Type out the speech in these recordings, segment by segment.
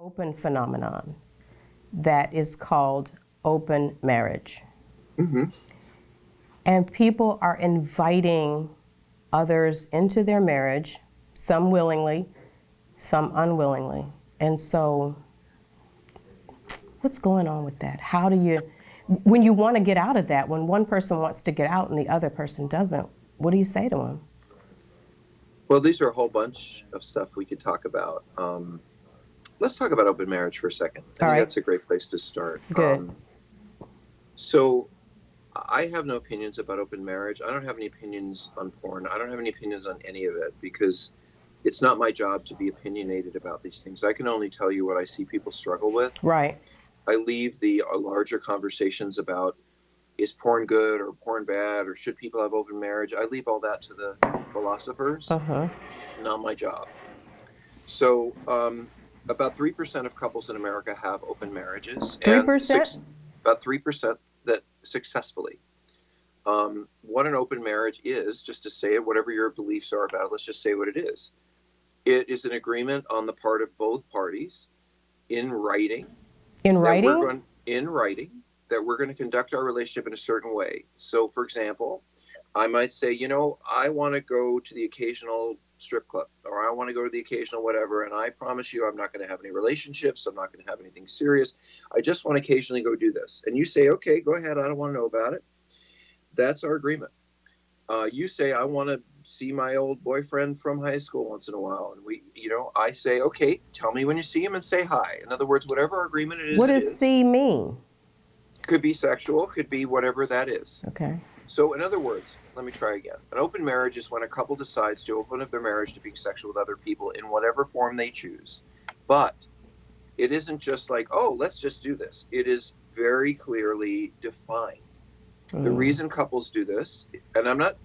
open phenomenon that is called open marriage. Mm-hmm. And people are inviting others into their marriage, some willingly, some unwillingly. And so, what's going on with that? How do you, when you want to get out of that, when one person wants to get out and the other person doesn't, what do you say to them? Well, these are a whole bunch of stuff we could talk about. Let's talk about open marriage for a second. I think that's a great place to start. Good. So I have no opinions about open marriage. I don't have any opinions on porn. I don't have any opinions on any of it because it's not my job to be opinionated about these things. I can only tell you what I see people struggle with. Right. I leave the larger conversations about is porn good or porn bad or should people have open marriage. I leave all that to the philosophers. Not my job. So about 3% of couples in America have open marriages. 3%? About 3% that successfully. What an open marriage is, just to say it, whatever your beliefs are about it, let's just say what it is. It is an agreement on the part of both parties in writing. In writing? In writing, that we're going to conduct our relationship in a certain way. So, for example, I might say, you know, I want to go to the occasional strip club, or I want to go to the occasional whatever, and I promise you I'm not going to have any relationships, I'm not going to have anything serious, I just want to occasionally go do this. And you say, okay, go ahead, I don't want to know about it. That's our agreement. You say, I want to see my old boyfriend from high school once in a while, and I say, okay, tell me when you see him and say hi. In other words, whatever our agreement it is. What does see mean? Could be sexual, could be whatever that is. Okay. So in other words, let me try again. An open marriage is when a couple decides to open up their marriage to being sexual with other people in whatever form they choose. But it isn't just like, oh, let's just do this. It is very clearly defined. The reason couples do this, and I'm not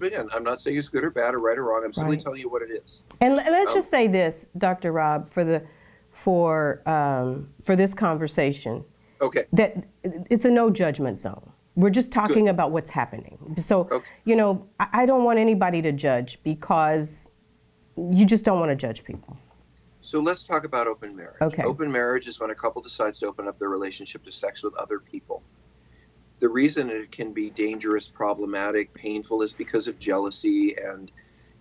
saying it's good or bad or right or wrong. I'm simply telling you what it is. And let's just say this, Dr. Rob, for this conversation. Okay. That it's a no judgment zone. We're just talking about what's happening. So, I don't want anybody to judge because you just don't want to judge people. So let's talk about open marriage. Okay. Open marriage is when a couple decides to open up their relationship to sex with other people. The reason it can be dangerous, problematic, painful is because of jealousy and,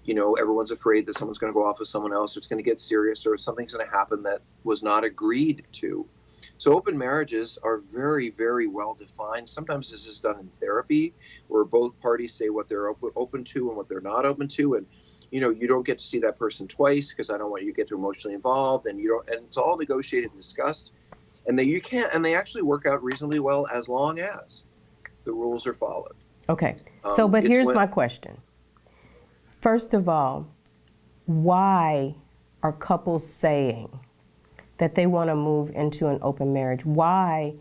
everyone's afraid that someone's going to go off with someone else, or it's going to get serious, or something's going to happen that was not agreed to. So open marriages are very, very well defined. Sometimes this is done in therapy where both parties say what they're open to and what they're not open to. And, you don't get to see that person twice because I don't want you to get too emotionally involved, and and it's all negotiated and discussed. And they actually work out reasonably well as long as the rules are followed. Okay. But here's my question. First of all, why are couples saying that they want to move into an open marriage? Why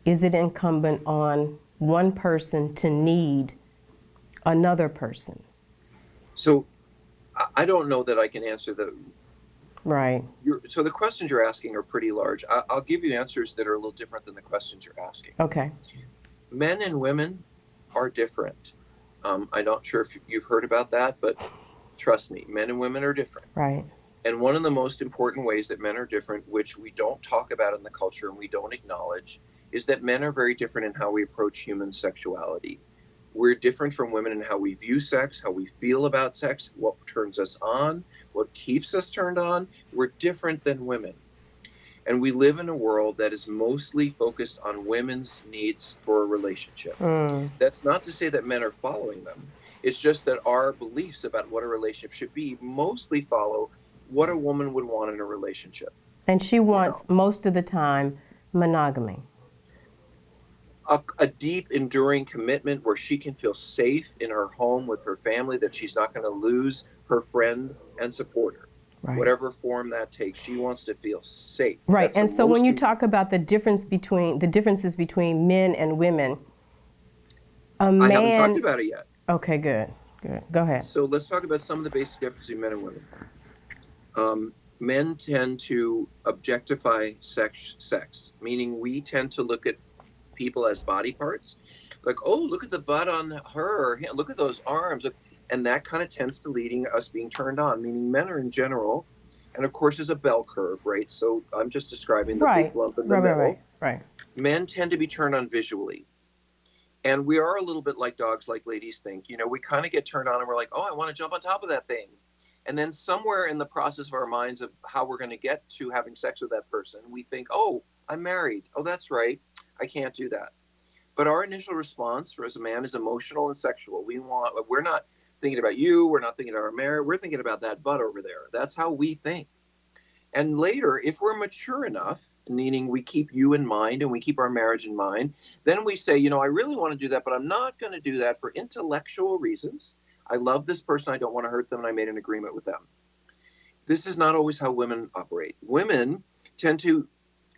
is it incumbent on one person to need another person? So I don't know that I can answer the... Right. So the questions you're asking are pretty large. I'll give you answers that are a little different than the questions you're asking. Okay. Men and women are different. I'm not sure if you've heard about that, but trust me, men and women are different. Right. And one of the most important ways that men are different, which we don't talk about in the culture and we don't acknowledge, is that men are very different in how we approach human sexuality. We're different from women in how we view sex, how we feel about sex, what turns us on, what keeps us turned on. We're different than women. And we live in a world that is mostly focused on women's needs for a relationship. That's not to say that men are following them. It's just that our beliefs about what a relationship should be mostly follow what a woman would want in a relationship. And she wants, most of the time, monogamy. A deep, enduring commitment where she can feel safe in her home with her family, that she's not going to lose her friend and supporter. Right. Whatever form that takes, she wants to feel safe. Right. That's and so when you talk about the differences between men and women, I haven't talked about it yet. Okay, good. Go ahead. So let's talk about some of the basic differences between men and women. Men tend to objectify sex, meaning we tend to look at people as body parts. Like, oh, look at the butt on her. Look at those arms. And that kind of tends to leading us being turned on, meaning men are in general And of course, there's a bell curve, right? So I'm just describing the big Right. lump in the Right. Right. Right. middle. Right. Men tend to be turned on visually. And we are a little bit like dogs, like ladies think. We kind of get turned on and we're like, oh, I want to jump on top of that thing. And then somewhere in the process of our minds of how we're going to get to having sex with that person, we think, oh, I'm married. Oh, that's right. I can't do that. But our initial response for as a man is emotional and sexual. We're not thinking about you. We're not thinking about our marriage. We're thinking about that butt over there. That's how we think. And later, if we're mature enough, meaning we keep you in mind and we keep our marriage in mind, then we say, I really want to do that, but I'm not going to do that for intellectual reasons. I love this person. I don't want to hurt them. And I made an agreement with them. This is not always how women operate. Women tend to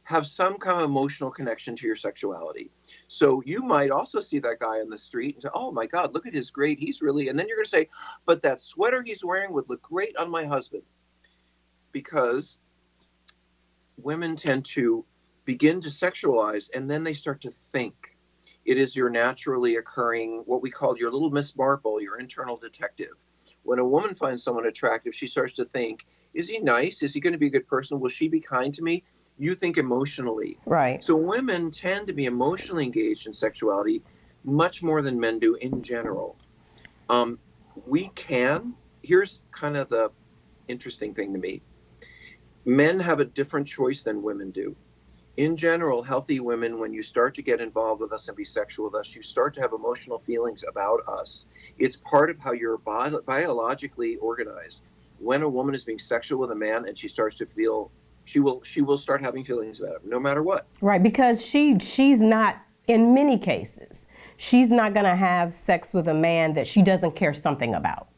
have some kind of emotional connection to your sexuality. So you might also see that guy on the street and say, oh my God, look at his great. He's really, and then you're going to say, but that sweater he's wearing would look great on my husband. Because women tend to begin to sexualize and then they start to think. It is your naturally occurring, what we call your little Miss Marple, your internal detective. When a woman finds someone attractive, she starts to think, is he nice? Is he going to be a good person? Will she be kind to me? You think emotionally. Right. So women tend to be emotionally engaged in sexuality much more than men do in general. Here's kind of the interesting thing to me. Men have a different choice than women do. In general, healthy women, when you start to get involved with us and be sexual with us, you start to have emotional feelings about us. It's part of how you're biologically organized. When a woman is being sexual with a man and she starts to feel, she will start having feelings about him, no matter what. Right, because she's not, in many cases, she's not going to have sex with a man that she doesn't care something about.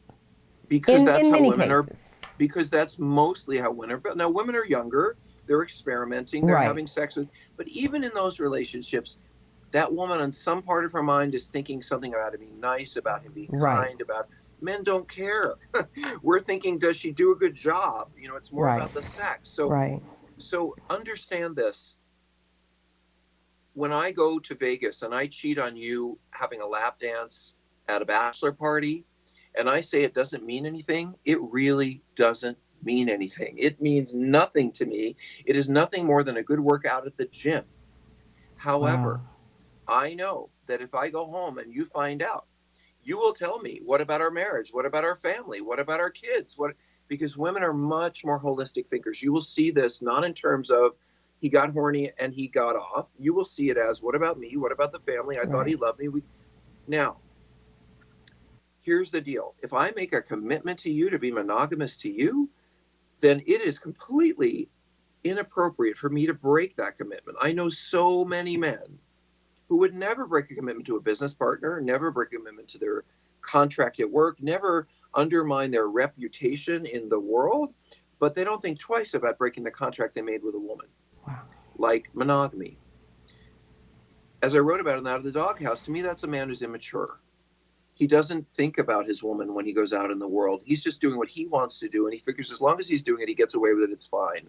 Because that's in how many women cases. because that's mostly how women are. Now, women are younger. They're experimenting. They're Right. having sex with. But even in those relationships, that woman on some part of her mind is thinking something about him being nice, about him being Right. kind, about men don't care. We're thinking, does she do a good job? It's more Right. about the sex. So, Right. so understand this. When I go to Vegas and I cheat on you having a lap dance at a bachelor party, and I say it doesn't mean anything, it really doesn't mean anything. It means nothing to me. It is nothing more than a good workout at the gym. However, Wow. I know that if I go home and you find out, you will tell me, what about our marriage? What about our family? What about our kids? Because women are much more holistic thinkers. You will see this not in terms of he got horny and he got off. You will see it as, what about me? What about the family? I thought he loved me. Now, here's the deal. If I make a commitment to you to be monogamous to you, then it is completely inappropriate for me to break that commitment. I know so many men who would never break a commitment to a business partner, never break a commitment to their contract at work, never undermine their reputation in the world, but they don't think twice about breaking the contract they made with a woman. Wow. Like monogamy. As I wrote about in Out of the Doghouse, to me, that's a man who's immature. He doesn't think about his woman when he goes out in the world. He's just doing what he wants to do, and he figures as long as he's doing it, he gets away with it, it's fine.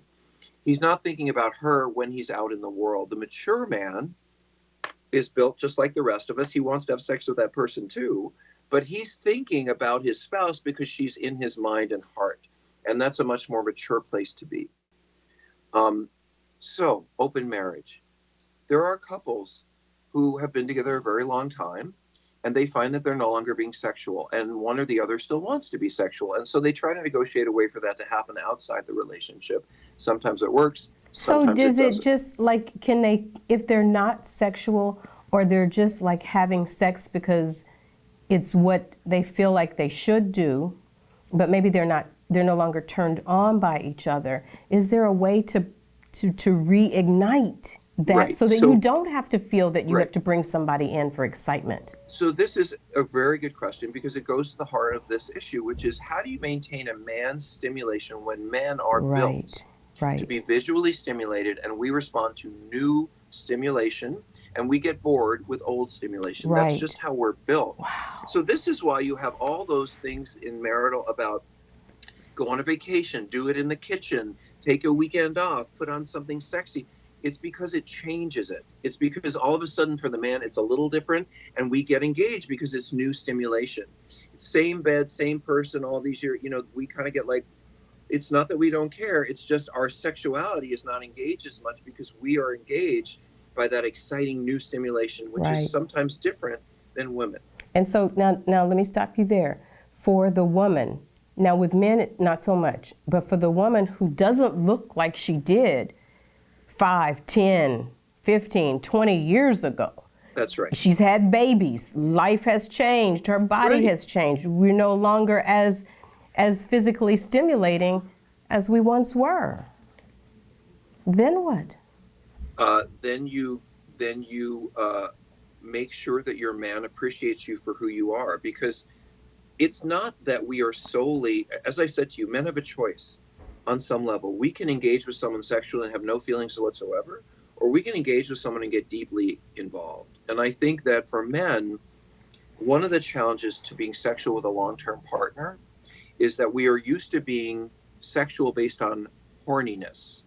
He's not thinking about her when he's out in the world. The mature man is built just like the rest of us. He wants to have sex with that person too, but he's thinking about his spouse because she's in his mind and heart, and that's a much more mature place to be. So, open marriage. There are couples who have been together a very long time, and they find that they're no longer being sexual, and one or the other still wants to be sexual. And so they try to negotiate a way for that to happen outside the relationship. Sometimes it works, So sometimes does it it doesn't. just like, can they, if they're not sexual or they're just like having sex because it's what they feel like they should do, but maybe they're no longer turned on by each other, is there a way to reignite that, Right. so that So- you don't have to feel that you Right. have to bring somebody in for excitement? So this is a very good question because it goes to the heart of this issue, which is how do you maintain a man's stimulation when men are built Right. to be visually stimulated, and we respond to new stimulation and we get bored with old stimulation. That's Right. just how we're built. Wow. So this is why you have all those things in marital about go on a vacation, do it in the kitchen, take a weekend off, put on something sexy. It's because it changes it. It's because all of a sudden for the man, it's a little different, and we get engaged because it's new stimulation. Same bed, same person, all these years, we kind of get like, It's not that we don't care. It's just our sexuality is not engaged as much because we are engaged by that exciting new stimulation, which is Right. sometimes different than women. And so now let me stop you there. For the woman, now with men, not so much, but for the woman who doesn't look like she did 5, 10, 15, 20 years ago. That's right. She's had babies. Life has changed. Her body Right. has changed. We're no longer as physically stimulating as we once were. Then what? Then you make sure that your man appreciates you for who you are, because it's not that we are solely, as I said to you, men have a choice on some level. We can engage with someone sexually and have no feelings whatsoever, or we can engage with someone and get deeply involved. And I think that for men, one of the challenges to being sexual with a long-term partner is that we are used to being sexual based on horniness,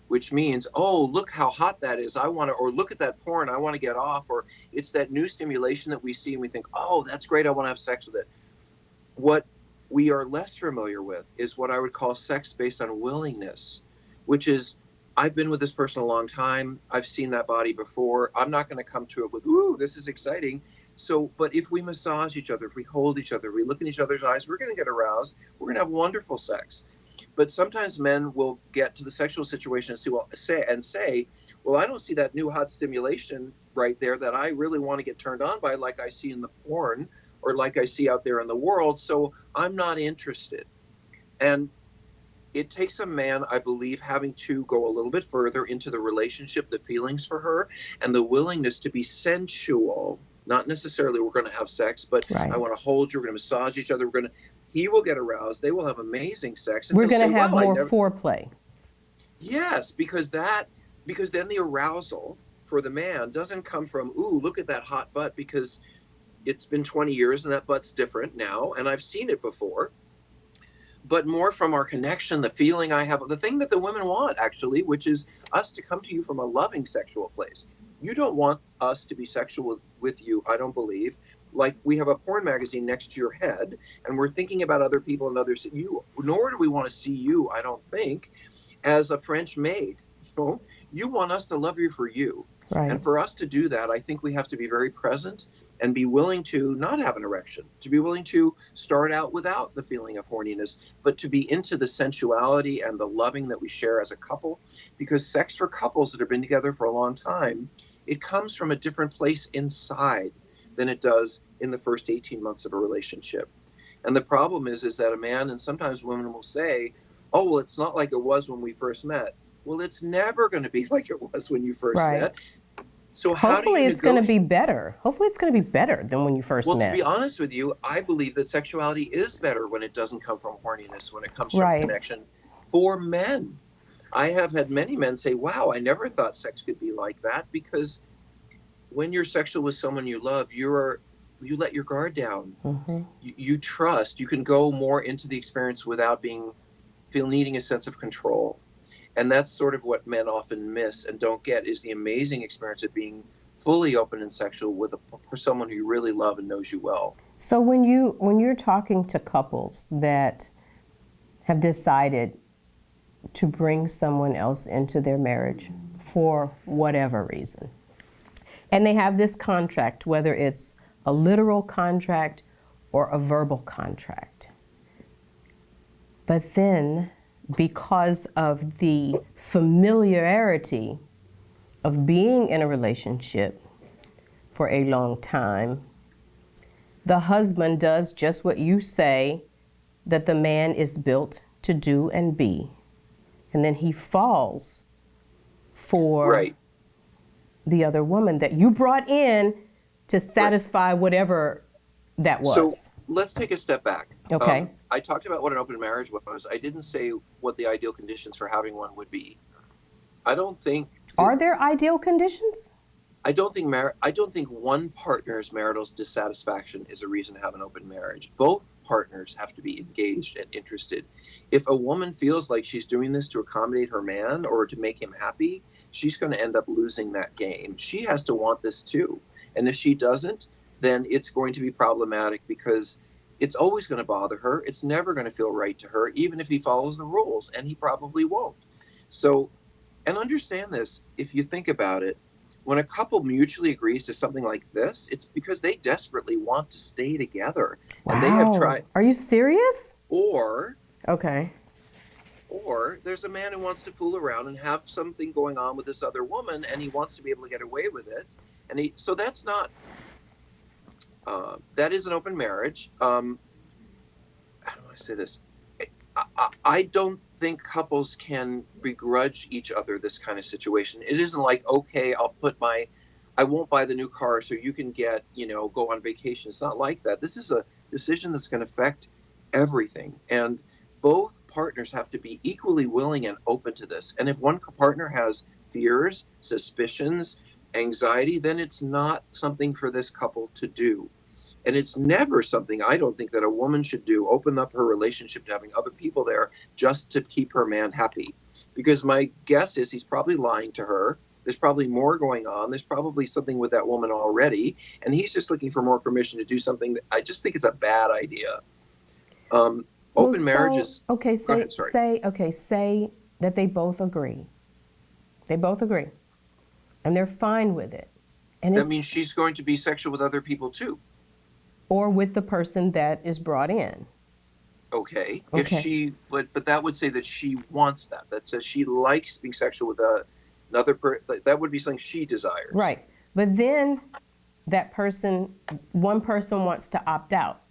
which means, oh, look how hot that is. I want to, or look at that porn. I want to get off. Or it's that new stimulation that we see and we think, oh, that's great. I want to have sex with it. What we are less familiar with is what I would call sex based on willingness, which is, I've been with this person a long time. I've seen that body before. I'm not going to come to it with, ooh, this is exciting. So, but if we massage each other, if we hold each other, we look in each other's eyes, we're going to get aroused. We're going to have wonderful sex. But sometimes men will get to the sexual situation and say, well, I don't see that new hot stimulation right there that I really want to get turned on by, like I see in the porn or like I see out there in the world. So I'm not interested. And it takes a man, I believe, having to go a little bit further into the relationship, the feelings for her, and the willingness to be sensual. Not necessarily we're going to have sex, but Right. I want to hold you. We're going to massage each other. He will get aroused. They will have amazing sex. And We're he'll going say, to have "Wow, more foreplay. Yes, because then the arousal for the man doesn't come from, ooh, look at that hot butt, because it's been 20 years and that butt's different now, and I've seen it before. But more from our connection, the feeling I have, the thing that the women want, actually, which is us to come to you from a loving sexual place. You don't want us to be sexual with you, I don't believe. Like we have a porn magazine next to your head, and we're thinking about other people and others. Nor do we want to see you, I don't think, as a French maid. You want us to love you for you. Right. And for us to do that, I think we have to be very present and be willing to not have an erection, to be willing to start out without the feeling of horniness, but to be into the sensuality and the loving that we share as a couple. Because sex for couples that have been together for a long time, it comes from a different place inside than it does in the first 18 months of a relationship. And the problem is that a man, and sometimes women will say, oh, well, it's not like it was when we first met. Well, it's never going to be like it was when you first Right. met. So hopefully it's going to be better. Hopefully it's going to be better than when you first met. Well, to be honest with you, I believe that sexuality is better when it doesn't come from horniness, when it comes from Right. connection for men. I have had many men say, wow, I never thought sex could be like that, because when you're sexual with someone you love, you let your guard down. Mm-hmm. You trust. You can go more into the experience without needing a sense of control. And that's sort of what men often miss and don't get, is the amazing experience of being fully open and sexual with someone who you really love and knows you well. So when you're talking to couples that have decided to bring someone else into their marriage for whatever reason, and they have this contract, whether it's a literal contract or a verbal contract, but then because of the familiarity of being in a relationship for a long time, the husband does just what you say that the man is built to do and be. And then he falls for Right. the other woman that you brought in to satisfy whatever that was. So let's take a step back. Okay. I talked about what an open marriage was. I didn't say what the ideal conditions for having one would be. I don't think. Are there ideal conditions? I don't think one partner's marital dissatisfaction is a reason to have an open marriage. Both partners have to be engaged and interested. If a woman feels like she's doing this to accommodate her man or to make him happy, she's going to end up losing that game. She has to want this too. And if she doesn't, then it's going to be problematic, because It's always going to bother her. It's never going to feel right to her, even if he follows the rules, and he probably won't. So, and understand this, if you think about it, when a couple mutually agrees to something like this, it's because they desperately want to stay together. And they have Wow. tried, Are you serious? or Okay. there's a man who wants to fool around and have something going on with this other woman, and he wants to be able to get away with it. So that's not, that is an open marriage. How do I say this? I don't think couples can begrudge each other this kind of situation. It isn't like, okay, I won't buy the new car so you can go on vacation. It's not like that. This is a decision that's going to affect everything. And both partners have to be equally willing and open to this. And if one partner has fears, suspicions, anxiety, then it's not something for this couple to do. And it's never something, I don't think, that a woman should do, open up her relationship to having other people there just to keep her man happy. Because my guess is he's probably lying to her. There's probably more going on. There's probably something with that woman already. And he's just looking for more permission to do something that I just think it's a bad idea. Open marriages. Okay, Go ahead, sorry. say that they both agree. They both agree. And they're fine with it. And That means she's going to be sexual with other people too. Or with the person that is brought in. Okay. Okay. But that would say that she wants that. That says she likes being sexual with another person. That would be something she desires. Right. But then one person wants to opt out.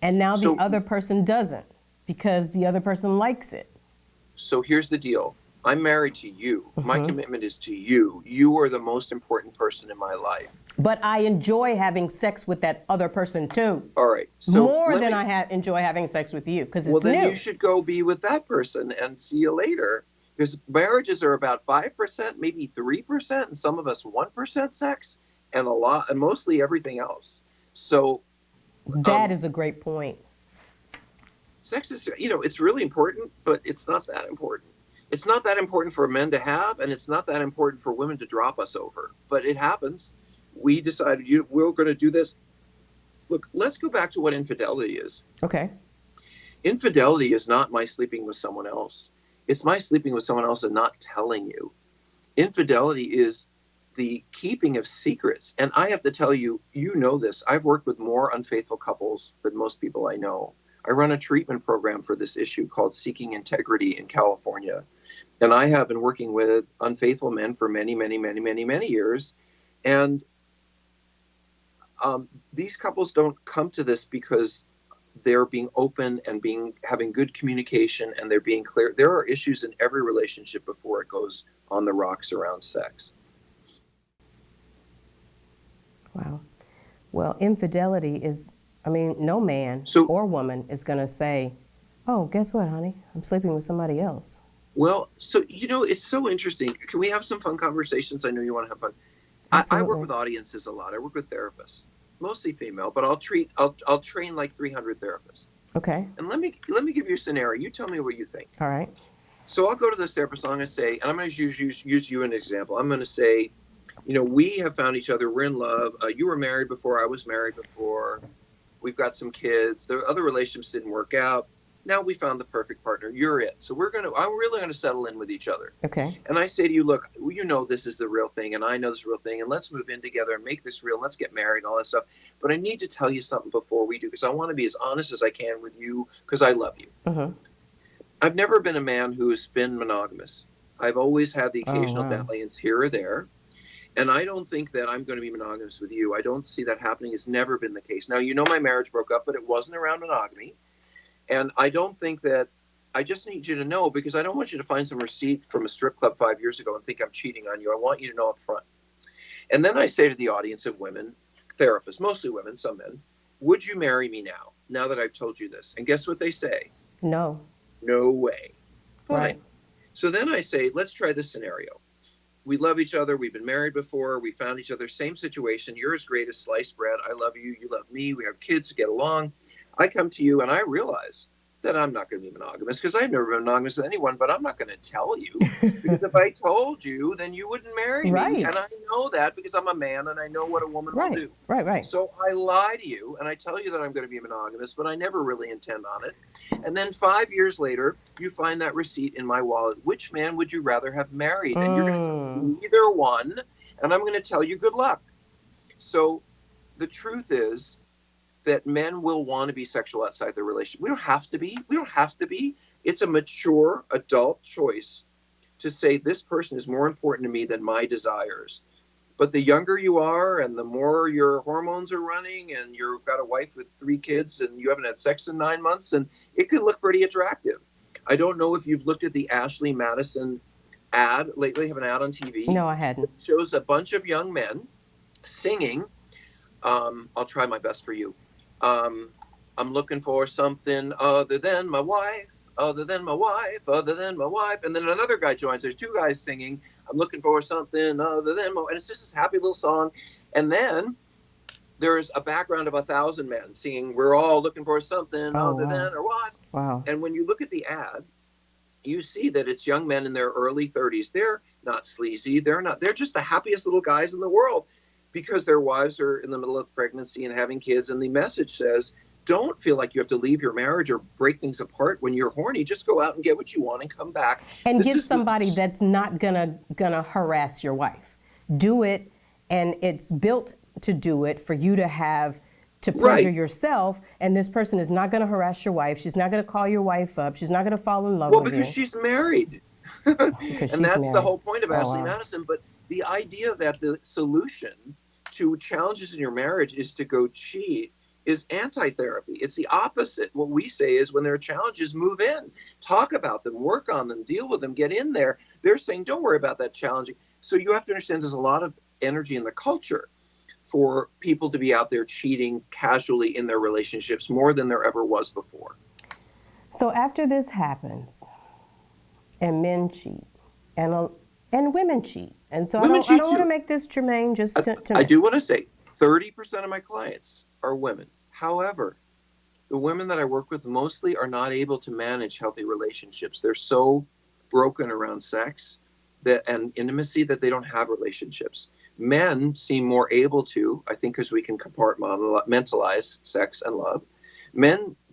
And now the other person doesn't because the other person likes it. So here's the deal. I'm married to you. My commitment is to you. You are the most important person in my life. But I enjoy having sex with that other person too. All right. So more than I enjoy having sex with you because it's new. Well, then you should go be with that person and see you later. Because marriages are about 5%, maybe 3%, and some of us 1% sex, and mostly everything else. So that is a great point. Sex is, it's really important, but it's not that important. It's not that important for men to have, and it's not that important for women to drop us over. But it happens. We decided we're going to do this. Look, let's go back to what infidelity is. Okay. Infidelity is not my sleeping with someone else. It's my sleeping with someone else and not telling you. Infidelity is the keeping of secrets. And I have to tell you, you know this. I've worked with more unfaithful couples than most people I know. I run a treatment program for this issue called Seeking Integrity in California. And I have been working with unfaithful men for many, many, many, many, many years. And these couples don't come to this because they're being open and having good communication and they're being clear. There are issues in every relationship before it goes on the rocks around sex. Wow. Well, infidelity is, no man or woman is going to say, oh, guess what, honey? I'm sleeping with somebody else. Well, so, it's so interesting. Can we have some fun conversations? I know you want to have fun. I work with audiences a lot. I work with therapists, mostly female, but I'll train like 300 therapists. Okay. And let me give you a scenario. You tell me what you think. All right. So I'll go to this therapist. I'm going to say, and I'm going to use you as an example. I'm going to say, we have found each other. We're in love. You were married before. I was married before. We've got some kids. The other relationships didn't work out. Now we found the perfect partner. You're it. So I'm really going to settle in with each other. Okay. And I say to you, look, this is the real thing, and I know this is the real thing, and let's move in together and make this real. Let's get married and all that stuff. But I need to tell you something before we do, because I want to be as honest as I can with you, because I love you. Mm-hmm. I've never been a man who has been monogamous. I've always had the occasional dalliance here or there. And I don't think that I'm going to be monogamous with you. I don't see that happening. It's never been the case. Now, my marriage broke up, but it wasn't around monogamy. And I don't think that, I just need you to know, because I don't want you to find some receipt from a strip club 5 years ago and think I'm cheating on you. I want you to know up front. And then I say to the audience of women, therapists, mostly women, some men, would you marry me now that I've told you this? And guess what they say? No. No way. Fine. Right. So then I say, let's try this scenario. We love each other. We've been married before. We found each other. Same situation. You're as great as sliced bread. I love you. You love me. We have kids to get along. I come to you and I realize then I'm not going to be monogamous, because I've never been monogamous with anyone, but I'm not going to tell you, because if I told you, then you wouldn't marry me. Right, And I know that because I'm a man and I know what a woman will right, do. right, right. So I lie to you and I tell you that I'm going to be monogamous, but I never really intend on it. And then 5 years later, you find that receipt in my wallet. Which man would you rather have married? And you're going to tell Mm. me neither one. And I'm going to tell you good luck. So the truth is that men will want to be sexual outside their relationship. We don't have to be. We don't have to be. It's a mature adult choice to say this person is more important to me than my desires. But the younger you are and the more your hormones are running and you've got a wife with 3 kids and you haven't had sex in 9 months, and it can look pretty attractive. I don't know if you've looked at the Ashley Madison ad lately, have an ad on TV. No, I hadn't. It shows a bunch of young men singing, I'll try my best for you. I'm looking for something other than my wife, other than my wife, other than my wife. And then another guy joins. There's 2 guys singing, I'm looking for something other than my wife. And it's just this happy little song. And then there's a background of 1,000 men singing, we're all looking for something other than our wives. Wow. And when you look at the ad, you see that it's young men in their early 30s. They're not sleazy. They're just the happiest little guys in the world, because their wives are in the middle of pregnancy and having kids. And the message says, don't feel like you have to leave your marriage or break things apart when you're horny. Just go out and get what you want and come back. And get somebody that's not gonna harass your wife. Do it, and it's built to do it for you to have to pleasure yourself. And this person is not gonna harass your wife. She's not gonna call your wife up. She's not gonna fall in love with you. Well, because she's married. And that's the whole point of Ashley Madison. But the idea that the solution to challenges in your marriage is to go cheat is anti-therapy. It's the opposite. What we say is, when there are challenges, move in, talk about them, work on them, deal with them, get in there. They're saying, don't worry about that challenging. So you have to understand there's a lot of energy in the culture for people to be out there cheating casually in their relationships, more than there ever was before. So after this happens, and men cheat, and women cheat, and so I don't want to make this germane just to I do want to say 30% of my clients are women. However, the women that I work with mostly are not able to manage healthy relationships. They're so broken around sex and intimacy that they don't have relationships. Men seem more able to, I think, because we can compartmentalize sex and love.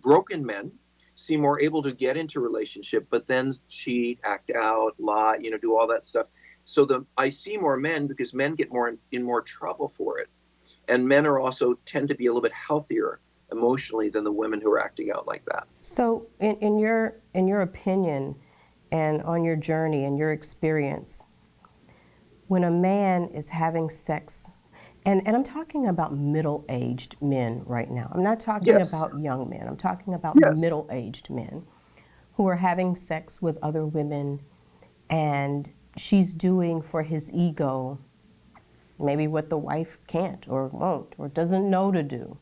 Broken men, seem more able to get into relationship, but then cheat, act out, lie, do all that stuff. So I see more men, because men get in more trouble for it. And men are also tend to be a little bit healthier emotionally than the women who are acting out like that. So in your opinion, and on your journey and your experience, when a man is having sex, and I'm talking about middle-aged men right now. I'm not talking about young men. I'm talking about middle-aged men who are having sex with other women, and she's doing for his ego maybe what the wife can't or won't or doesn't know to do.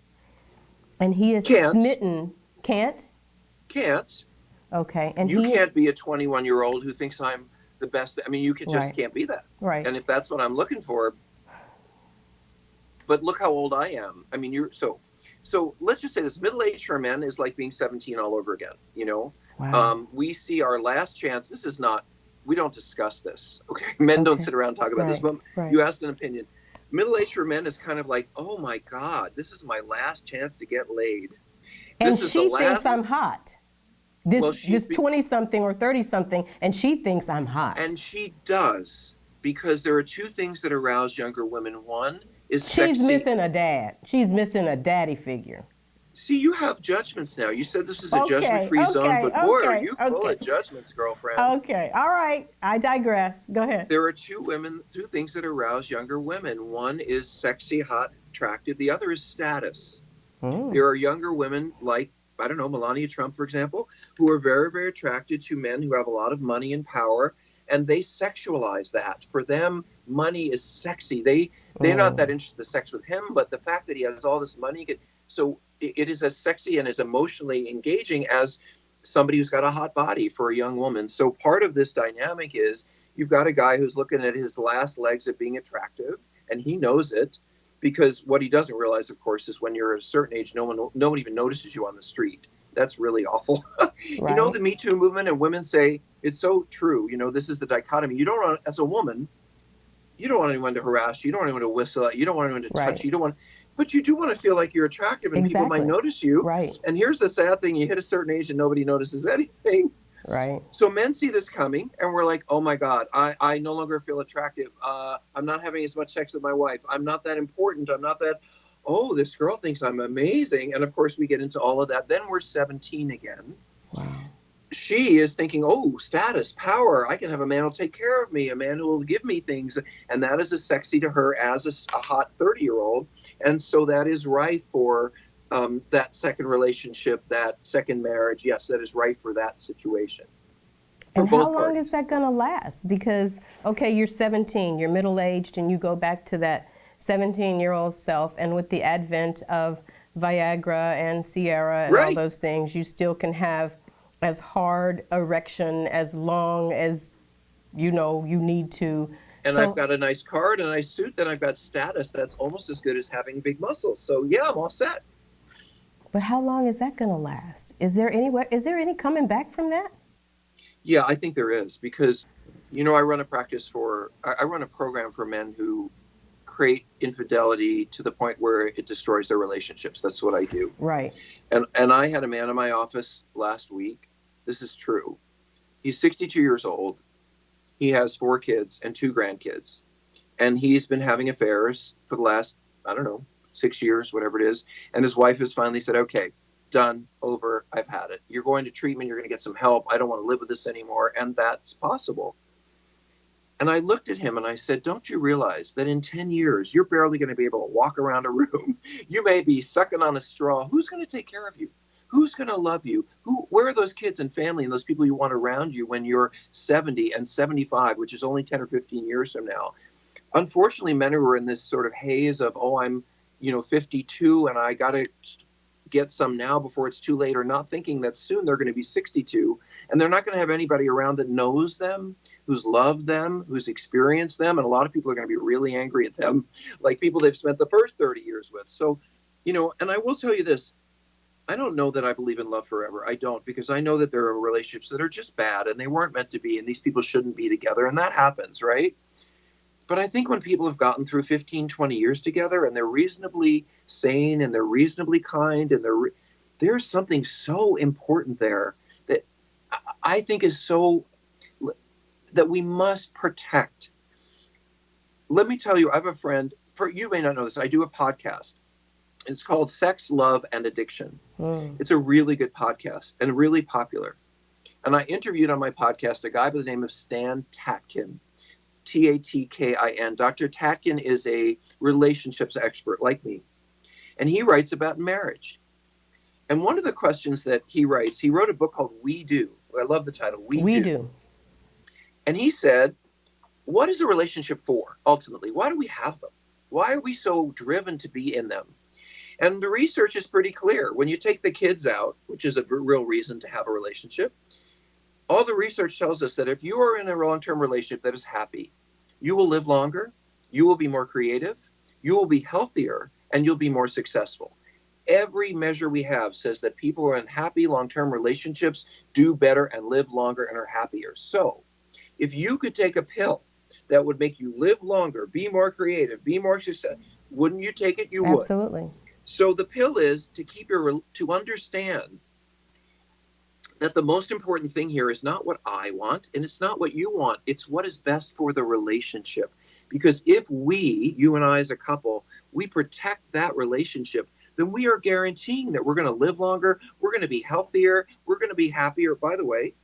And he is smitten. Can't? Okay. And you can't be a 21-year-old who thinks I'm the best. I mean, you just can't be that. Right. And if that's what I'm looking for, but look how old I am. I mean, so let's just say this: middle-aged for men is like being 17 all over again. Wow. We see our last chance. This is not. We don't discuss this. Okay, men don't sit around and talk about this. But you asked an opinion. Middle-aged for men is kind of like, oh my God, this is my last chance to get laid. And she thinks I'm hot. This 20-something or 30-something, and she thinks I'm hot. And she does, because there are 2 things that arouse younger women. One is sexy. She's missing a dad. She's missing a daddy figure. See, you have judgments now. You said this is a judgment-free zone, but boy, are you full of judgments, girlfriend. Okay, all right. I digress. Go ahead. There are 2 things that arouse younger women. One is sexy, hot, attractive. The other is status. There are younger women like, I don't know, Melania Trump, for example, who are very, very attracted to men who have a lot of money and power, and they sexualize that. For them, money is sexy. They're not that interested in the sex with him, but the fact that he has all this money. So it is as sexy and as emotionally engaging as somebody who's got a hot body for a young woman. So part of this dynamic is you've got a guy who's looking at his last legs at being attractive, and he knows it, because what he doesn't realize, of course, is when you're at a certain age, no one even notices you on the street. That's really awful. You know, Right. the Me Too movement, and women say, it's so true. You know, this is the dichotomy. You don't want, as a woman, you don't want anyone to harass you. You don't want anyone to whistle at you. You don't want anyone to touch Right. you. You don't want, but you do want to feel like you're attractive and people might Exactly. notice you. Right. And here's the sad thing: you hit a certain age and nobody notices anything. Right. So men see this coming, and we're like, oh my God, I no longer feel attractive. I'm not having as much sex with my wife. I'm not that important. I'm not that. Oh, this girl thinks I'm amazing. And of course, we get into all of that. Then we're 17 again. Wow. She is thinking, oh, status, power. I can have a man who'll take care of me, a man who will give me things. And that is as sexy to her as a hot 30-year-old. And so that is right for that second relationship, that second marriage. Yes, that is right for that situation. For And how both long is parties. that going to last? Because, okay, you're 17, you're middle-aged, and you go back to that 17-year-old self, and with the advent of Viagra and Sierra and all Right. those things, you still can have as hard erection as long as you know you need to. And I've So, got a nice car and a nice suit, then I've got status that's almost as good as having big muscles. So yeah, I'm all set. but how long is that going to last? Is there any coming back from that? Yeah, I think there is because, you know, I run I run a program for men who create infidelity to the point where it destroys their relationships. That's what I do. Right. And I had a man in my office last week. This is true. He's 62 years old. He has 4 kids and 2 grandkids. And he's been having affairs for the last, I don't know, 6 years, whatever it is. And his wife has finally said, okay, done, over, I've had it. You're going to treatment, you're going to get some help. I don't want to live with this anymore. And that's possible. And I looked at him and I said, don't you realize that in 10 years, you're barely going to be able to walk around a room? You may be sucking on a straw. Who's going to take care of you? Who's going to love you? Where are those kids and family and those people you want around you when you're 70 and 75, which is only 10 or 15 years from now? Unfortunately, men who are in this sort of haze of, oh, I'm, 52 and I got to get some now before it's too late, or not thinking that soon they're going to be 62 and they're not going to have anybody around that knows them, who's loved them, who's experienced them. And a lot of people are going to be really angry at them, like people they've spent the first 30 years with. So, and I will tell you this, I don't know that I believe in love forever. I don't, because I know that there are relationships that are just bad and they weren't meant to be, and these people shouldn't be together, and that happens, right? But I think when people have gotten through 15, 20 years together and they're reasonably sane and they're reasonably kind and there's something so important there that I think is so that we must protect. Let me tell you, I have a friend, you may not know this, I do a podcast. It's called Sex, Love, and Addiction. It's a really good podcast and really popular. And I interviewed on my podcast a guy by the name of Stan Tatkin. Tatkin. Dr. Tatkin is a relationships expert like me. And he writes about marriage. And one of the questions that he wrote a book called We Do. I love the title, We Do. And he said, what is a relationship for, ultimately? Why do we have them? Why are we so driven to be in them? And the research is pretty clear. When you take the kids out, which is a real reason to have a relationship, all the research tells us that if you are in a long-term relationship that is happy, you will live longer, you will be more creative, you will be healthier, and you'll be more successful. Every measure we have says that people who are in happy long-term relationships do better and live longer and are happier. So if you could take a pill that would make you live longer, be more creative, be more successful, wouldn't you take it? You would. Absolutely. So the pill is to understand that the most important thing here is not what I want and it's not what you want. It's what is best for the relationship. Because if you and I as a couple, we protect that relationship, then we are guaranteeing that we're going to live longer, we're going to be healthier, we're going to be happier. By the way,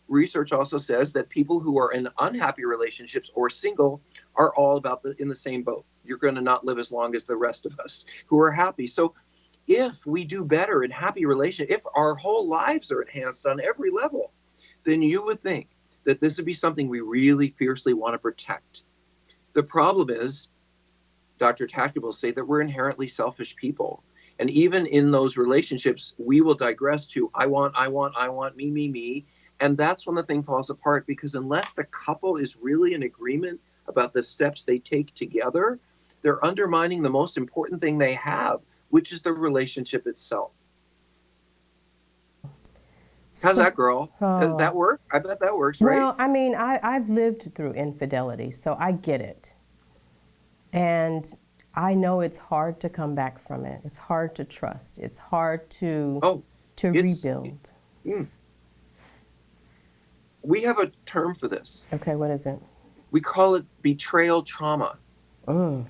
research also says that people who are in unhappy relationships or single are all about in the same boat. You're going to not live as long as the rest of us who are happy. So if we do better in happy relationships, if our whole lives are enhanced on every level, then you would think that this would be something we really fiercely want to protect. The problem is, Dr. Tatkin will say that we're inherently selfish people. And even in those relationships, we will digress to I want, me. And that's when the thing falls apart, because unless the couple is really in agreement about the steps they take together, they're undermining the most important thing they have, which is the relationship itself. How's So, that, girl? Does oh, that work? I bet that works, right? well, I mean, I've lived through infidelity, so I get it. And I know it's hard to come back from it. It's hard to trust. It's hard Oh, to it's rebuild. mm, we have a term for this. Okay, what is it? We call it betrayal trauma. Mm.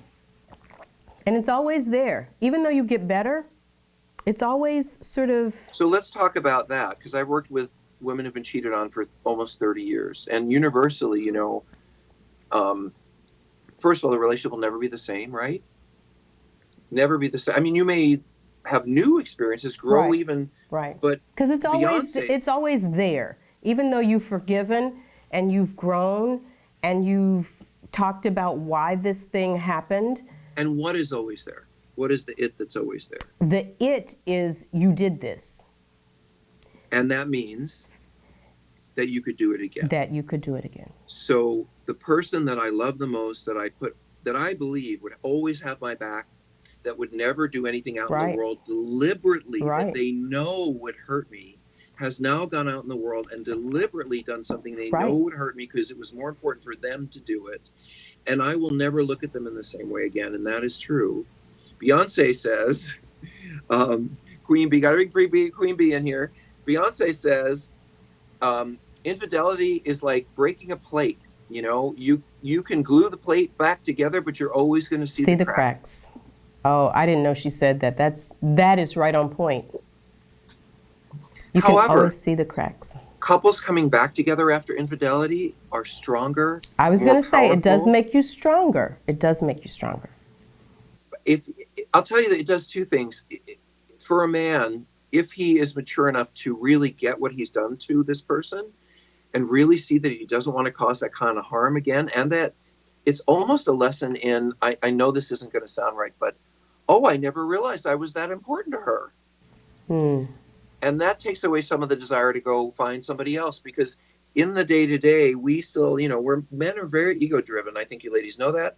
And it's always there. Even though you get better, it's always sort of So let's talk about that, because I've worked with women who've been cheated on for almost 30 years. And universally, um, first of all, the relationship will never be the same, right? Never be the same. I mean, you may have new experiences, grow right, even, right. but Because Beyonce, it's always there. Even though you've forgiven and you've grown and you've talked about why this thing happened, and what is always there? What is the it that's always there? the it is you did this, And that means that you could do it again. that you could do it again. So the person that I love the most, that I believe would always have my back, that would never do anything out in Right. the world deliberately that Right. they know would hurt me, has now gone out in the world and deliberately done something they Right. know would hurt me because it was more important for them to do it. And I will never look at them in the same way again. And that is true. Beyonce says, Queen Bee, got to bring Queen Bee in here. Beyonce says, infidelity is like breaking a plate. You can glue the plate back together, but you're always going to see the cracks. Oh, I didn't know she said that. That is right on point. You can However, always see the cracks. Couples coming back together after infidelity are stronger. I was more going to say, it does powerful. make you stronger. It does make you stronger. If I'll tell you that it does two things. For a man, if he is mature enough to really get what he's done to this person and really see that he doesn't want to cause that kind of harm again, and that it's almost a lesson in, I know this isn't going to sound right, but, oh, I never realized I was that important to her. And that takes away some of the desire to go find somebody else, because in the day-to-day, we still, men are very ego-driven. I think you ladies know that.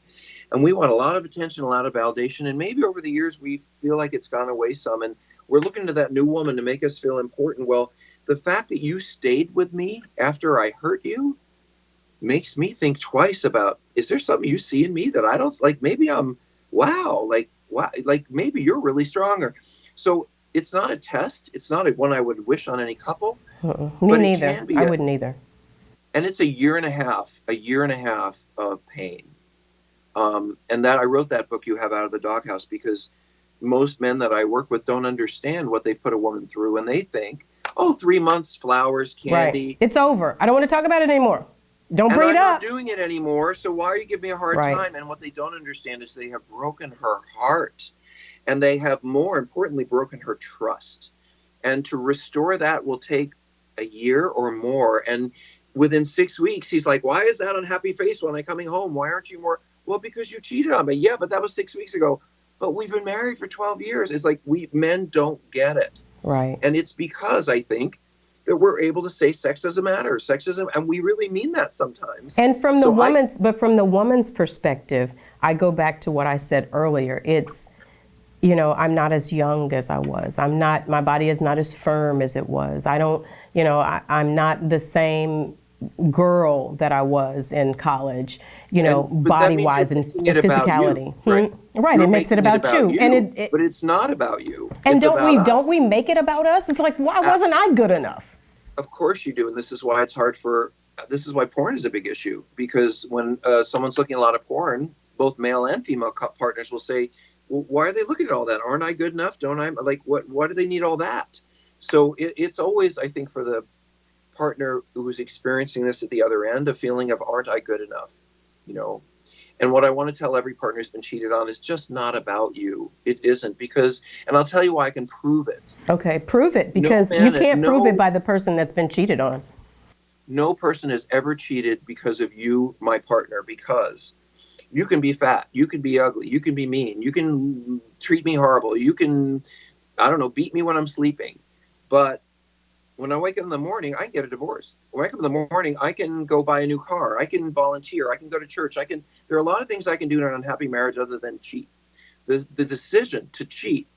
And we want a lot of attention, a lot of validation. And maybe over the years, we feel like it's gone away some. And we're looking to that new woman to make us feel important. Well, the fact that you stayed with me after I hurt you makes me think twice about, is there something you see in me that I don't like? Maybe wow, like maybe you're really stronger. So it's not a test. It's not one I would wish on any couple. Me but neither. It can be I wouldn't either. And it's a year and a half of pain. And that I wrote that book you have out of the doghouse because most men that I work with don't understand what they've put a woman through, and they think, oh, 3 months, flowers, candy. Right. It's over. I don't want to talk about it anymore. Don't bring it up. I'm not doing it anymore, so why are you giving me a hard time? And what they don't understand is they have broken her heart, and they have, more importantly, broken her trust. And to restore that will take a year or more. And within 6 weeks, he's like, why is that unhappy face when I'm coming home? Why aren't you more? Well, because you cheated on me. Yeah, but that was 6 weeks ago. But we've been married for 12 years. It's like men don't get it. Right. And it's because I think that we're able to say sex doesn't matter. And we really mean that sometimes. And from the woman's perspective, I go back to what I said earlier. It's, I'm not as young as I was. My body is not as firm as it was. I'm not the same girl that I was in college, body-wise and physicality. Right. It makes it about you. And but it's not about you. And don't we make it about us? It's like, why wasn't I good enough? Of course you do. And this is why this is why porn is a big issue, because when someone's looking at a lot of porn, both male and female partners will say, well, why are they looking at all that? Aren't I good enough? Don't I? Like, why do they need all that? So it's always, I think, for the partner who is experiencing this at the other end, a feeling of, aren't I good enough? And what I want to tell every partner who's been cheated on is just not about you. It isn't, and I'll tell you why I can prove it. Okay, prove it, because you can't prove it by the person that's been cheated on. No person has ever cheated because of you, my partner, because you can be fat, you can be ugly, you can be mean, you can treat me horrible, you can, beat me when I'm sleeping. But when I wake up in the morning, I can get a divorce. When I wake up in the morning, I can go buy a new car. I can volunteer. I can go to church. There are a lot of things I can do in an unhappy marriage other than cheat. The decision to cheat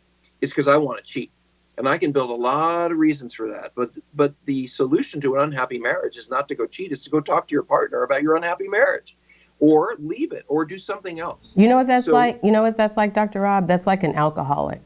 is because I want to cheat. And I can build a lot of reasons for that. But the solution to an unhappy marriage is not to go cheat, is to go talk to your partner about your unhappy marriage, or leave it, or do something else. You know what that's like? You know what that's like, Dr. Rob? That's like an alcoholic.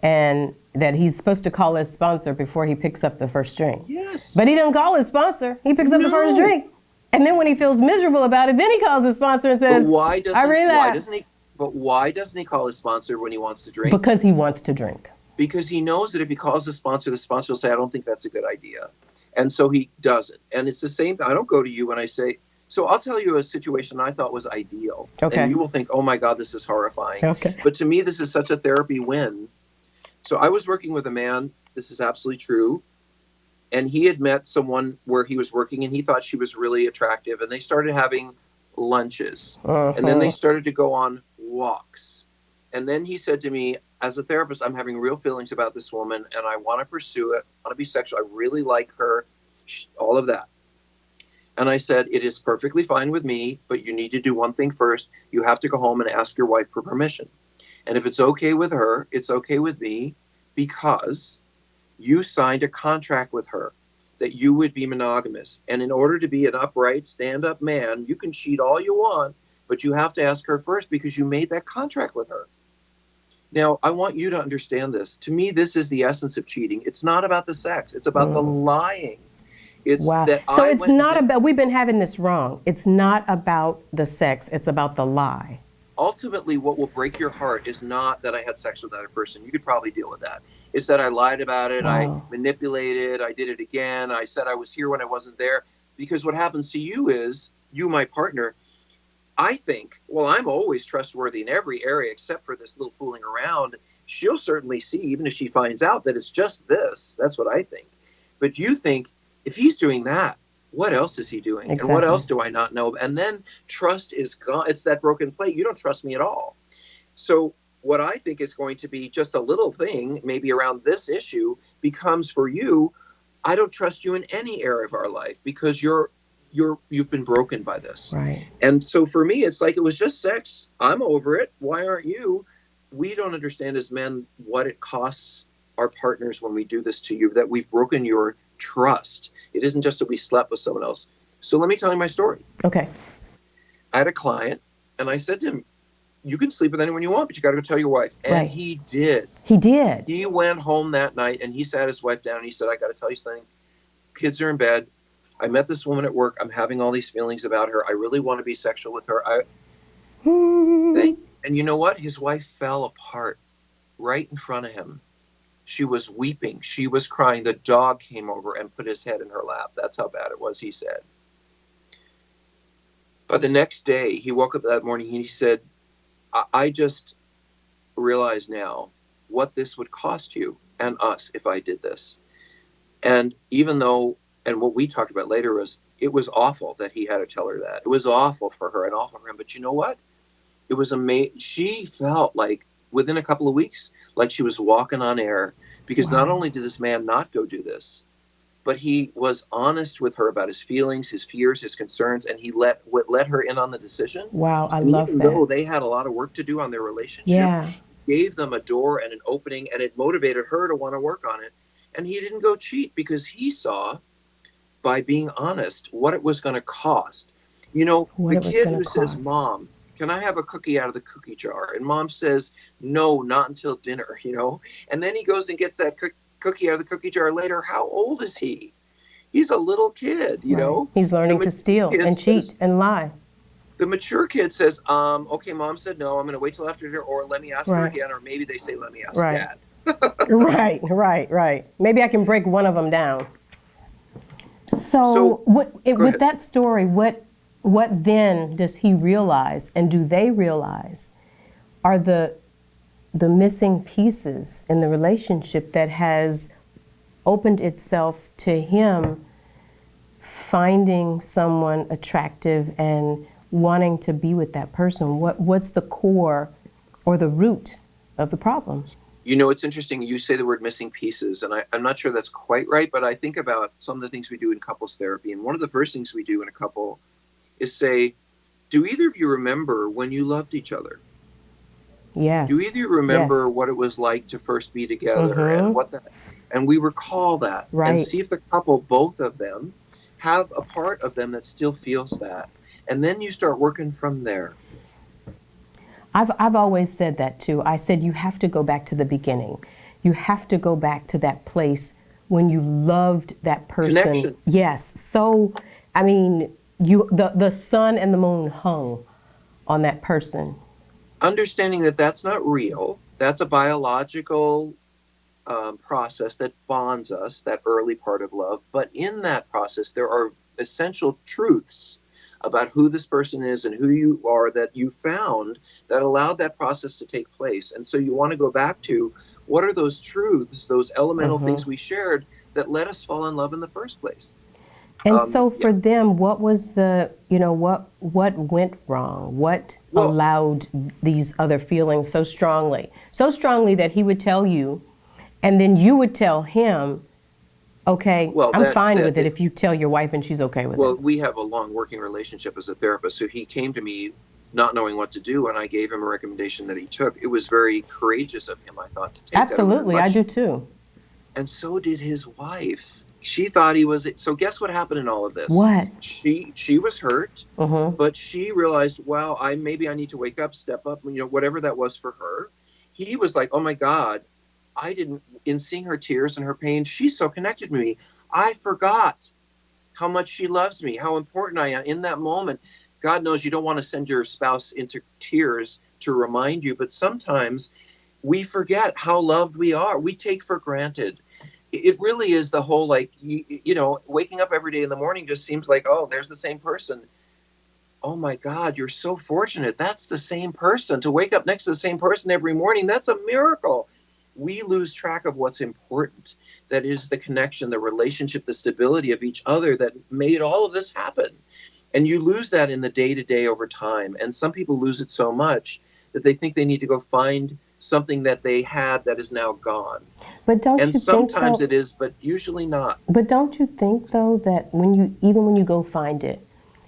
And that he's supposed to call his sponsor before he picks up the first drink. Yes. But he doesn't call his sponsor. He picks up the first drink. And then when he feels miserable about it, then he calls his sponsor and says, I relapsed. But why doesn't he call his sponsor when he wants to drink? Because he wants to drink. Because he knows that if he calls the sponsor will say, I don't think that's a good idea. And so he doesn't. And it's the same. I don't go to you when I say, so I'll tell you a situation I thought was ideal. Okay. And you will think, oh my God, this is horrifying. Okay. But to me, this is such a therapy win. So I was working with a man, this is absolutely true. And he had met someone where he was working and he thought she was really attractive. And they started having lunches. And then they started to go on walks. And then he said to me, as a therapist, I'm having real feelings about this woman and I want to pursue it. I want to be sexual. I really like her, all of that. And I said, it is perfectly fine with me, but you need to do one thing first. You have to go home and ask your wife for permission. And if it's okay with her, it's okay with me, because you signed a contract with her that you would be monogamous. And in order to be an upright, stand-up man, you can cheat all you want, but you have to ask her first because you made that contract with her. Now, I want you to understand this. To me, this is the essence of cheating. It's not about the sex. It's about the lying. It's that so it's not about, we've been having this wrong. It's not about the sex. It's about the lie. Ultimately, what will break your heart is not that I had sex with another person. You could probably deal with that. It's that I lied about it. I manipulated. I did it again. I said I was here when I wasn't there. Because what happens to you is, you, my partner, I think, well, I'm always trustworthy in every area except for this little fooling around. She'll certainly see, even if she finds out, that it's just this. That's what I think. But you think, if he's doing that, what else is he doing? Exactly. And what else do I not know? And then trust is gone. It's that broken plate. You don't trust me at all. So what I think is going to be just a little thing, maybe around this issue, becomes for you, I don't trust you in any area of our life because you've been broken by this. Right. And so for me, it's like, it was just sex. I'm over it. Why aren't you? We don't understand as men what it costs our partners when we do this to you, that we've broken your trust. It isn't just that we slept with someone else. So let me tell you my story. Okay. I had a client and I said to him, you can sleep with anyone you want, but you got to go tell your wife. And he did. He did. He went home that night and he sat his wife down and he said, I got to tell you something. Kids are in bed. I met this woman at work. I'm having all these feelings about her. I really want to be sexual with her. And you know what? His wife fell apart right in front of him. She was weeping. She was crying. The dog came over and put his head in her lap. That's how bad it was, he said. But the next day, he woke up that morning and he said, I just realize now what this would cost you and us if I did this. And even though, and what we talked about later was, it was awful that he had to tell her that. It was awful for her and awful for him. But you know what? It was amazing. She felt like, within a couple of weeks, like she was walking on air, because not only did this man not go do this, but he was honest with her about his feelings, his fears, his concerns, and he let her in on the decision. Wow, I love that. Even though they had a lot of work to do on their relationship, gave them a door and an opening, and it motivated her to want to work on it. And he didn't go cheat because he saw, by being honest, what it was going to cost. You know, the kid who says, Mom, can I have a cookie out of the cookie jar? And mom says, no, not until dinner, you know. And then he goes and gets that cookie out of the cookie jar later. How old is he? He's a little kid, you know. He's learning to steal and cheat and lie. The mature kid says, okay, mom said no, I'm going to wait till after dinner, or let me ask her again, or maybe they say, let me ask dad. Right. Maybe I can break one of them down. So with that story, what then does he realize, and do they realize, are the missing pieces in the relationship that has opened itself to him finding someone attractive and wanting to be with that person? What's the core or the root of the problem? You know, it's interesting. You say the word missing pieces, and I'm not sure that's quite right, but I think about some of the things we do in couples therapy. And one of the first things we do in a couple is say, do either of you remember when you loved each other? Do Yes. either you remember Yes. what it was like to first be together and Mm-hmm. what that, and we recall that and Right. see if the couple, both of them, have a part of them that still feels that. And then you start working from there. I've always said that too. I said you have to go back to the beginning. You have to go back to that place when you loved that person. Connection. Yes. So, I mean, the sun and the moon hung on that person. Understanding that that's not real, that's a biological process that bonds us, that early part of love. But in that process, there are essential truths about who this person is and who you are that you found that allowed that process to take place. And so you want to go back to what are those truths, those elemental Hmm. things we shared that let us fall in love in the first place. And so Yeah. for them, what was what went wrong? What Well, allowed these other feelings so strongly? So strongly that he would tell you, and then you would tell him, okay, well, I'm that fine that with it if you tell your wife and she's okay with it. well, we have a long working relationship as a therapist. So he came to me not knowing what to do, and I gave him a recommendation that he took. It was very courageous of him, I thought, to take that. It was Absolutely, I much, do too. and so did his wife. She thought he was. So guess what happened in all of this? What? She was hurt, Mm-hmm. but she realized, wow, I need to wake up, step up, whatever that was for her. He was like, oh my God, I didn't. In seeing her tears and her pain, she's so connected to me. I forgot how much she loves me, how important I am in that moment. God knows you don't want to send your spouse into tears to remind you, but sometimes we forget how loved we are. We take for granted. It really is the whole, like, waking up every day in the morning just seems like, oh, there's the same person. Oh my God, you're so fortunate. That's the same person. To wake up next to the same person every morning, that's a miracle. We lose track of what's important. That is the connection, the relationship, the stability of each other that made all of this happen. And you lose that in the day to day over time. And some people lose it so much that they think they need to go find something that they had that is now gone. But don't And you think sometimes though? it is, but usually not. But don't you think though that when you go find it,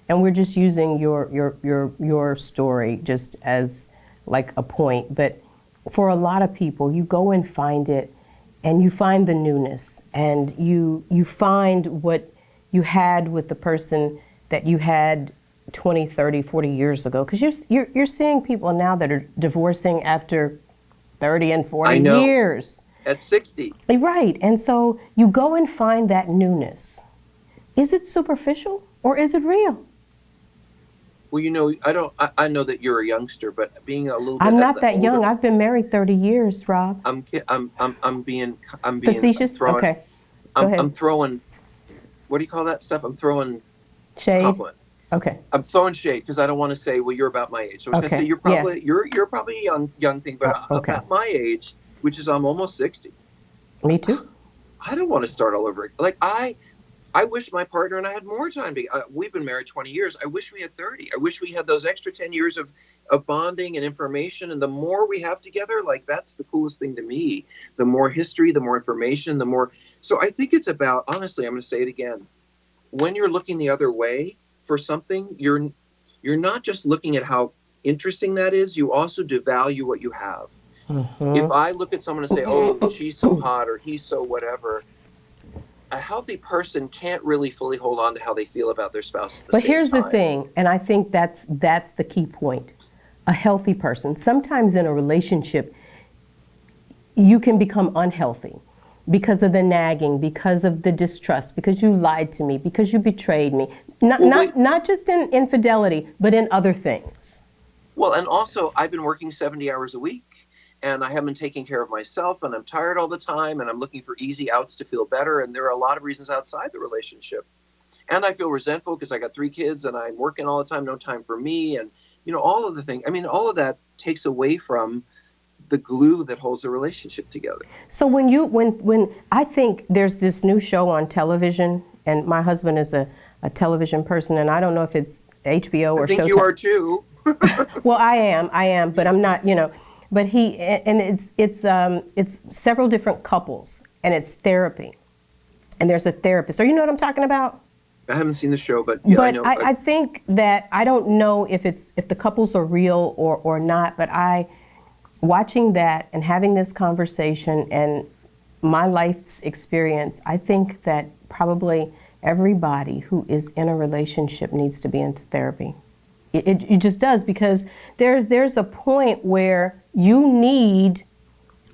and we're just using your story just as like a point, but for a lot of people, you go and find it, and you find the newness, and you find what you had with the person that you had 20, 30, 40 years ago. Because you're seeing people now that are divorcing after 30 and 40 I know. years. At 60. Right. And so you go and find that newness. Is it superficial or is it real? Well, I know that you're a youngster, but being a little bit I'm at not the that older, young. I've been married 30 years, Rob. I'm Facetious? throwing, Okay. Go I'm ahead. throwing, what do you call that stuff? I'm throwing Shade? compliments. Okay. I'm throwing shade because I don't want to say, well, you're about my age. So I was going to say Okay. Yeah. you're probably a young thing, but Okay. about my age, which is I'm almost 60. Me too. I don't want to start all over. Like I wish my partner and I had more time. We've been married 20 years. I wish we had 30. I wish we had those extra 10 years of bonding and information. And the more we have together, like that's the coolest thing to me. The more history, the more information, the more. So I think it's about, honestly, I'm going to say it again. When you're looking the other way for something, you're not just looking at how interesting that is. You also devalue what you have. If Mm-hmm. I look at someone and say, oh, she's so hot or he's so whatever, a healthy person can't really fully hold on to how they feel about their spouse at the But same here's the time. thing, and I think that's the key point. A healthy person. Sometimes in a relationship, you can become unhealthy because of the nagging, because of the distrust, because you lied to me, because you betrayed me. Not just in infidelity, but in other things. Well, and also I've been working 70 hours a week and I haven't been taking care of myself and I'm tired all the time and I'm looking for easy outs to feel better. And there are a lot of reasons outside the relationship. And I feel resentful because I got 3 kids and I'm working all the time, no time for me. And, all of the things, I mean, all of that takes away from the glue that holds the relationship together. So when I think there's this new show on television, and my husband is a television person, and I don't know if it's HBO or I think Showtime. you are too. Well, I am, but I'm not, But it's several different couples, and it's therapy, and there's a therapist. So you know what I'm talking about? I haven't seen the show, but yeah, I know. I think that I don't know if the couples are real or not, but I watching that and having this conversation and my life's experience, I think that probably everybody who is in a relationship needs to be into therapy. It just does, because there's a point where you need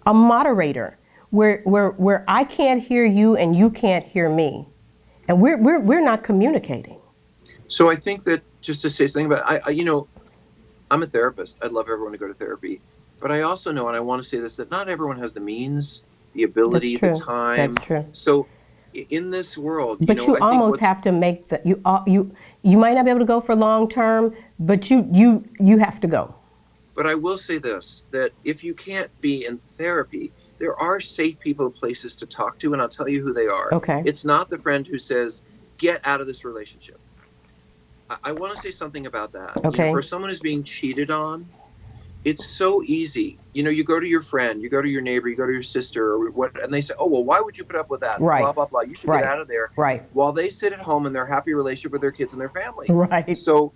a moderator, where I can't hear you and you can't hear me, and we're not communicating. So I think that, just to say something about, I'm a therapist. I'd love everyone to go to therapy, but I also know, and I want to say this, that not everyone has the means, the ability, the time. That's true. So in this world, But you I think almost have to make you might not be able to go for long term, but you have to go. But I will say this, that if you can't be in therapy, there are safe people and places to talk to, and I'll tell you who they are. Okay. It's not the friend who says, get out of this relationship. I want to say something about that. Okay. For someone who's being cheated on, it's so easy. You go to your friend, you go to your neighbor, you go to your sister, or what, and they say, oh, well, why would you put up with that? Right. Blah, blah, blah. You should Right. get out of there. Right. While they sit at home in their happy relationship with their kids and their family. Right. So,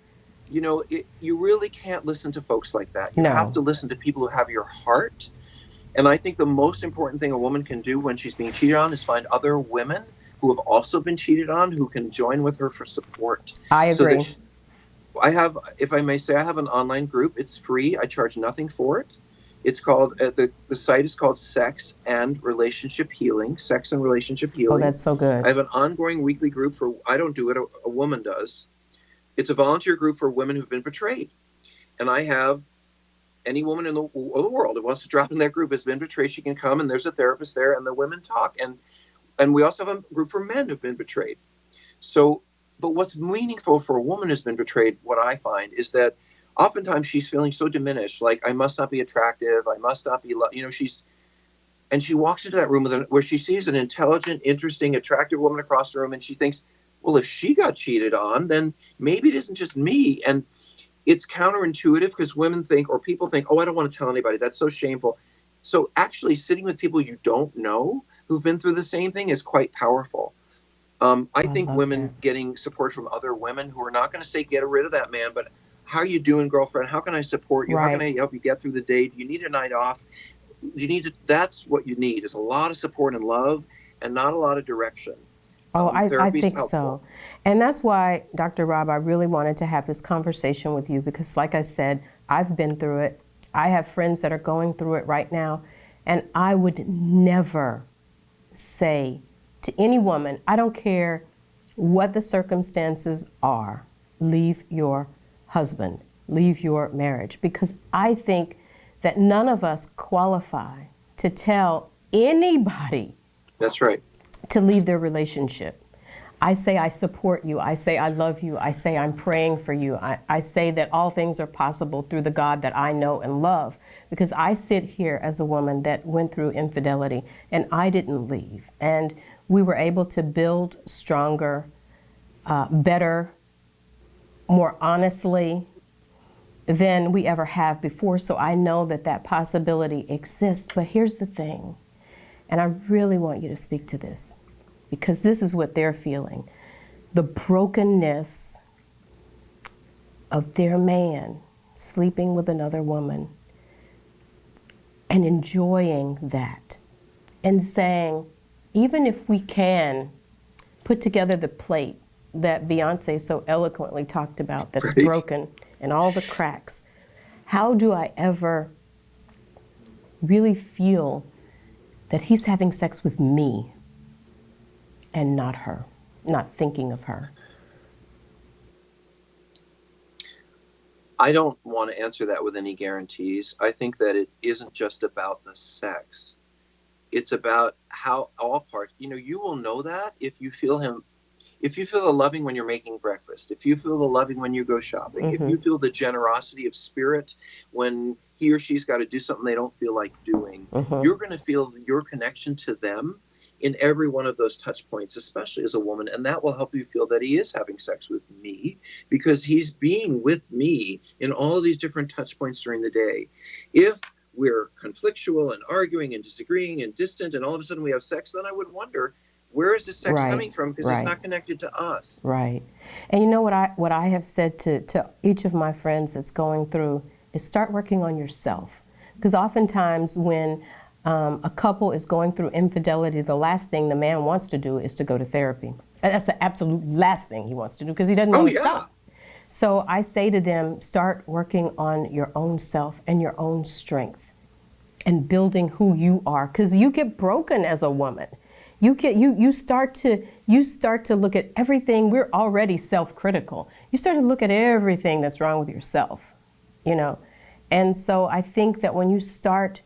you really can't listen to folks like that. You have to listen to people who have your heart. And I think the most important thing a woman can do when she's being cheated on is find other women who have also been cheated on, who can join with her for support. I agree. So I have, if I may say, I have an online group. It's free. I charge nothing for it. It's called, the site is called Sex and Relationship Healing. Sex and Relationship Healing. Oh, that's so good. I have an ongoing weekly group I don't do it, a woman does. It's a volunteer group for women who've been betrayed. And I have any woman in the world who wants to drop in that group has been betrayed. She can come, and there's a therapist there, and the women talk. And we also have a group for men who've been betrayed. So, but what's meaningful for a woman who's been betrayed, what I find, is that oftentimes she's feeling so diminished, like, I must not be attractive, I must not be, and she walks into that room where she sees an intelligent, interesting, attractive woman across the room, and she thinks, well, if she got cheated on, then maybe it isn't just me. And it's counterintuitive, because women think, or people think, oh, I don't want to tell anybody. That's so shameful. So actually sitting with people you don't know who've been through the same thing is quite powerful. I think women getting support from other women who are not going to say, get rid of that man, but how are you doing, girlfriend? How can I support you? Right. How can I help you get through the day? Do you need a night off? That's what you need, is a lot of support and love, and not a lot of direction. Oh, I think helpful. so. And that's why, Dr. Rob, I really wanted to have this conversation with you, because like I said, I've been through it. I have friends that are going through it right now. And I would never say to any woman, I don't care what the circumstances are, leave your husband, leave your marriage. Because I think that none of us qualify to tell anybody. That's right. To leave their relationship. I say I support you. I say I love you. I say I'm praying for you. I say that all things are possible through the God that I know and love. Because I sit here as a woman that went through infidelity, and I didn't leave. And we were able to build stronger, better, more honestly than we ever have before. So I know that that possibility exists. But here's the thing. And I really want you to speak to this, because this is what they're feeling. The brokenness of their man sleeping with another woman and enjoying that, and saying, even if we can put together the plate that Beyonce so eloquently talked about, that's right. broken and all the cracks, how do I ever really feel that he's having sex with me and not her, not thinking of her? I don't want to answer that with any guarantees. I think that it isn't just about the sex. It's about how all parts, you will know that if you feel him, if you feel the loving when you're making breakfast, if you feel the loving when you go shopping, if you feel the generosity of spirit when he or she's got to do something they don't feel like doing, you're going to feel your connection to them in every one of those touch points, especially as a woman. And that will help you feel that he is having sex with me, because he's being with me in all of these different touch points during the day. If we're conflictual and arguing and disagreeing and distant, and all of a sudden we have sex, then I would wonder, where is this sex coming from? Because it's not connected to us. Right. And you know what I have said to each of my friends that's going through is, start working on yourself. Because oftentimes when a couple is going through infidelity, the last thing the man wants to do is to go to therapy. That's the absolute last thing he wants to do because he doesn't want to stop. So I say to them, start working on your own self and your own strength and building who you are, because you get broken as a woman. You start to look at everything. We're already self-critical. You start to look at everything that's wrong with yourself, you know. And so I think that when you start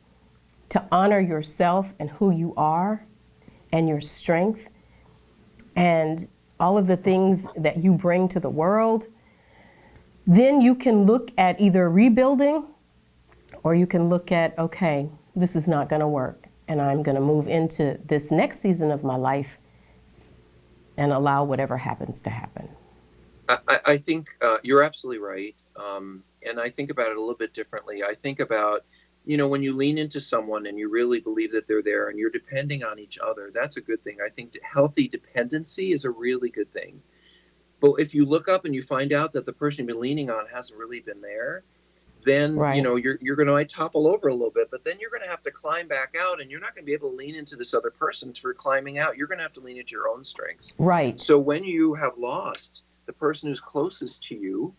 to honor yourself and who you are and your strength and all of the things that you bring to the world, then you can look at either rebuilding or you can look at, okay, this is not going to work, and I'm going to move into this next season of my life and allow whatever happens to happen. I think you're absolutely right. And I think about it a little bit differently. I think about, you know, when you lean into someone and you really believe that they're there and you're depending on each other, that's a good thing. I think healthy dependency is a really good thing. But if you look up and you find out that the person you've been leaning on hasn't really been there, then, you know, you're going to topple over a little bit, but then you're going to have to climb back out, and you're not going to be able to lean into this other person for climbing out. You're going to have to lean into your own strengths. Right. So when you have lost the person who's closest to you,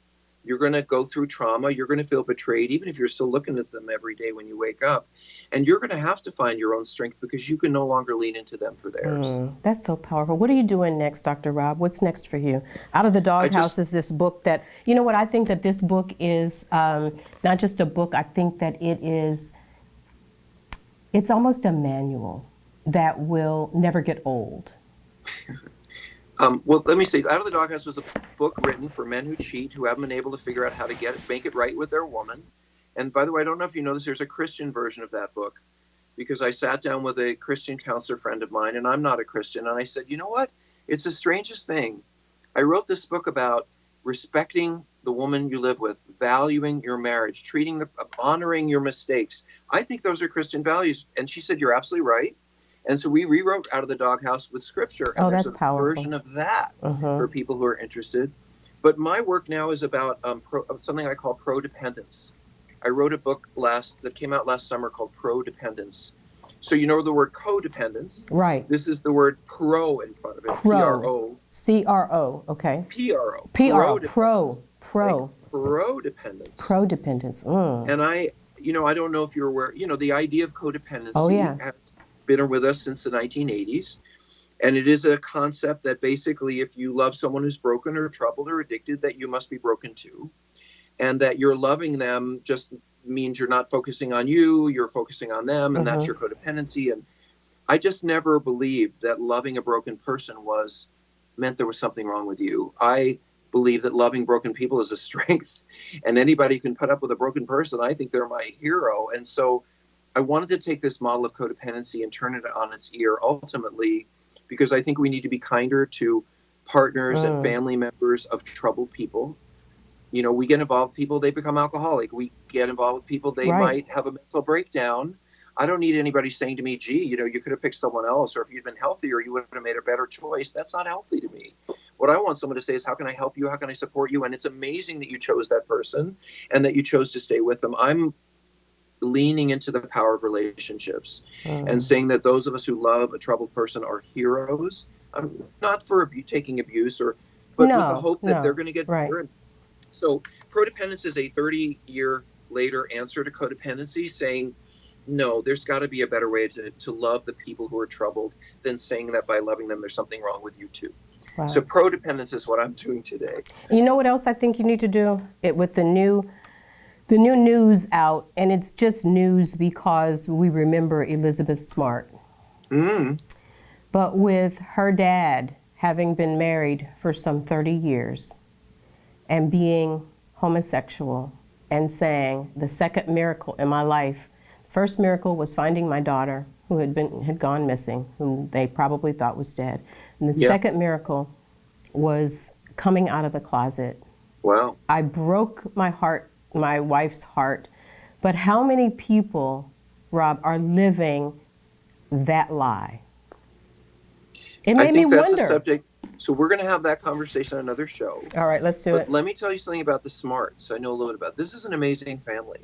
you're going to go through trauma. You're going to feel betrayed, even if you're still looking at them every day when you wake up. And you're going to have to find your own strength because you can no longer lean into them for theirs. That's so powerful. What are you doing next, Dr. Rob? What's next for you? Out of the Doghouse is this book that, you know what, I think that this book is not just a book. I think that it's almost a manual that will never get old. Well, let me say, Out of the Doghouse was a book written for men who cheat, who haven't been able to figure out how to make it right with their woman. And by the way, I don't know if you know this, there's a Christian version of that book, because I sat down with a Christian counselor friend of mine, and I'm not a Christian, and I said, you know what? It's the strangest thing. I wrote this book about respecting the woman you live with, valuing your marriage, honoring your mistakes. I think those are Christian values. And she said, you're absolutely right. And so we rewrote Out of the Doghouse with scripture. And there's a version of that for people who are interested. But my work now is about something I call pro-dependence. I wrote a book that came out last summer called Pro-Dependence. So you know the word codependence. Right. This is the word pro in front of it. Pro. C-R-O. Okay. P-R-O. P-R-O. Pro. Like pro-dependence. Pro-dependence. And I don't know if you're aware, the idea of codependency has been with us since the 1980s. And it is a concept that basically if you love someone who's broken or troubled or addicted, that you must be broken too. And that you're loving them just means you're not focusing on you, you're focusing on them, and that's your codependency. And I just never believed that loving a broken person meant there was something wrong with you. I believe that loving broken people is a strength, and anybody who can put up with a broken person, I think they're my hero. And so I wanted to take this model of codependency and turn it on its ear ultimately, because I think we need to be kinder to partners and family members of troubled people. You know, we get involved with people, they become alcoholic. We get involved with people, they might have a mental breakdown. I don't need anybody saying to me, gee, you could have picked someone else, or if you'd been healthier, you would have made a better choice. That's not healthy to me. What I want someone to say is, how can I help you? How can I support you? And it's amazing that you chose that person and that you chose to stay with them. I'm leaning into the power of relationships and saying that those of us who love a troubled person are heroes. Not for taking abuse, but with the hope that they're going to get better. So Prodependence is a 30-year later answer to codependency, saying, no, there's got to be a better way to love the people who are troubled than saying that by loving them, there's something wrong with you too. Wow. So Prodependence is what I'm doing today. You know what else I think you need to do? With the new news out, and it's just news because we remember Elizabeth Smart. But with her dad having been married for some 30 years and being homosexual and saying the second miracle in my life, the first miracle was finding my daughter who had gone missing, who they probably thought was dead. And the second miracle was coming out of the closet. Wow. I broke my wife's heart. But how many people, Rob, are living that lie? It made me wonder. That's a subject. So we're going to have that conversation on another show. All right, let's do it. Let me tell you something about the Smarts. I know a little bit about this. Is an amazing family.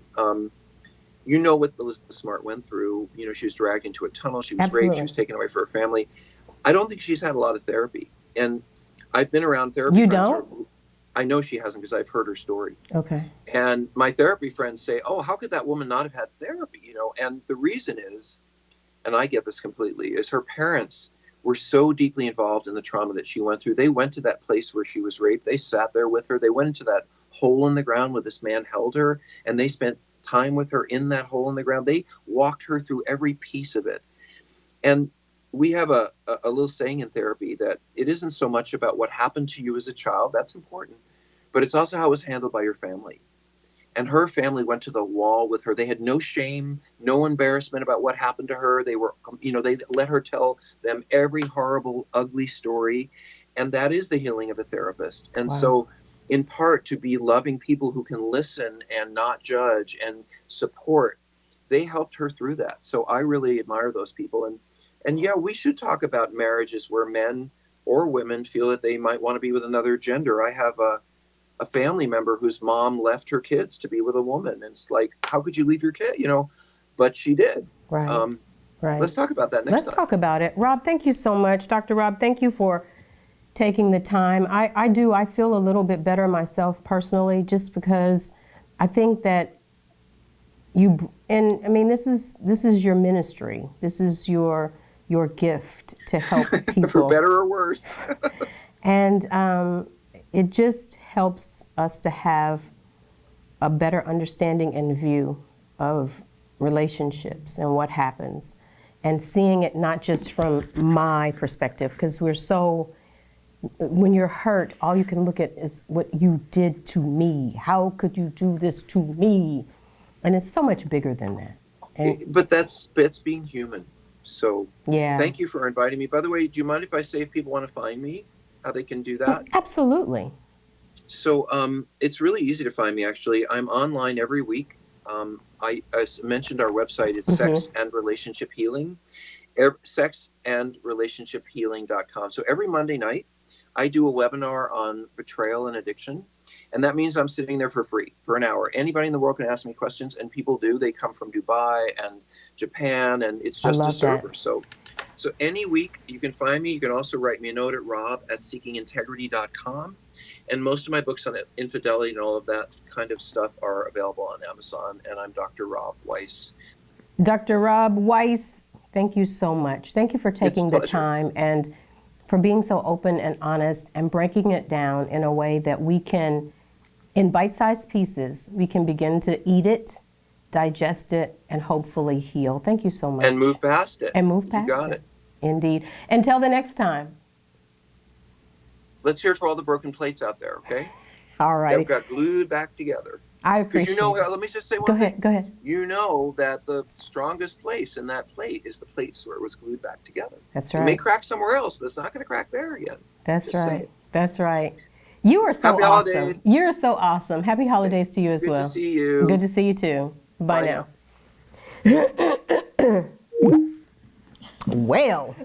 You know what Elizabeth Smart went through. You know, she was dragged into a tunnel. She was raped. She Absolutely. was taken away from her family. I don't think she's had a lot of therapy. And I've been around therapy You friends. don't? I know she hasn't because I've heard her story. Okay. And my therapy friends say, oh, how could that woman not have had therapy? You know, and the reason is, and I get this completely, is her parents were so deeply involved in the trauma that she went through. They went to that place where she was raped. They sat there with her. They went into that hole in the ground where this man held her, and they spent time with her in that hole in the ground. They walked her through every piece of it. And we have a little saying in therapy that it isn't so much about what happened to you as a child. That's important. But it's also how it was handled by your family. And her family went to the wall with her. They had no shame, no embarrassment about what happened to her. They were, you know, they let her tell them every horrible, ugly story. And that is the healing of a therapist. And Wow. so, in part, to be loving people who can listen and not judge and support, they helped her through that. So I really admire those people. And yeah, we should talk about marriages where men or women feel that they might want to be with another gender. I have a family member whose mom left her kids to be with a woman. And it's like, how could you leave your kid? You know, but she did. Right. Right. Let's talk about that next time. Let's talk about it. Rob, thank you so much. Dr. Rob, thank you for taking the time. I feel a little bit better myself personally, just because I think that this is your ministry. This is your gift to help people. For better or worse. And it just helps us to have a better understanding and view of relationships and what happens, and seeing it not just from my perspective, because when you're hurt, all you can look at is what you did to me. How could you do this to me? And it's so much bigger than that. But that's being human. So yeah. Thank you for inviting me. By the way, do you mind if I say if people want to find me, how they can do that? Absolutely. So it's really easy to find me, actually. I'm online every week. I mentioned our website. It's Sex and Relationship Healing, sexandrelationshiphealing.com. So every Monday night, I do a webinar on betrayal and addiction. And that means I'm sitting there for free for an hour. Anybody in the world can ask me questions, and people do. They come from Dubai and Japan, and it's just a server. That. So any week you can find me. You can also write me a note at rob@seekingintegrity.com. And most of my books on infidelity and all of that kind of stuff are available on Amazon. And I'm Dr. Rob Weiss. Dr. Rob Weiss, thank you so much. Thank you for taking the time and for being so open and honest and breaking it down in a way that we can, in bite-sized pieces, we can begin to eat it, digest it, and hopefully heal. Thank you so much. And move past it. You got it. Indeed. Until the next time. Let's hear it for all the broken plates out there, okay? All right. They've got glued back together. I appreciate it. Let me just say one thing. Go ahead. You know that the strongest place in that plate is the place where it was glued back together. That's right. It may crack somewhere else, but it's not going to crack there again. That's right. That's right. You are so Happy awesome. Holidays. You're so awesome. Happy holidays to you as well. Good to see you. Good to see you too. Bye now. Well.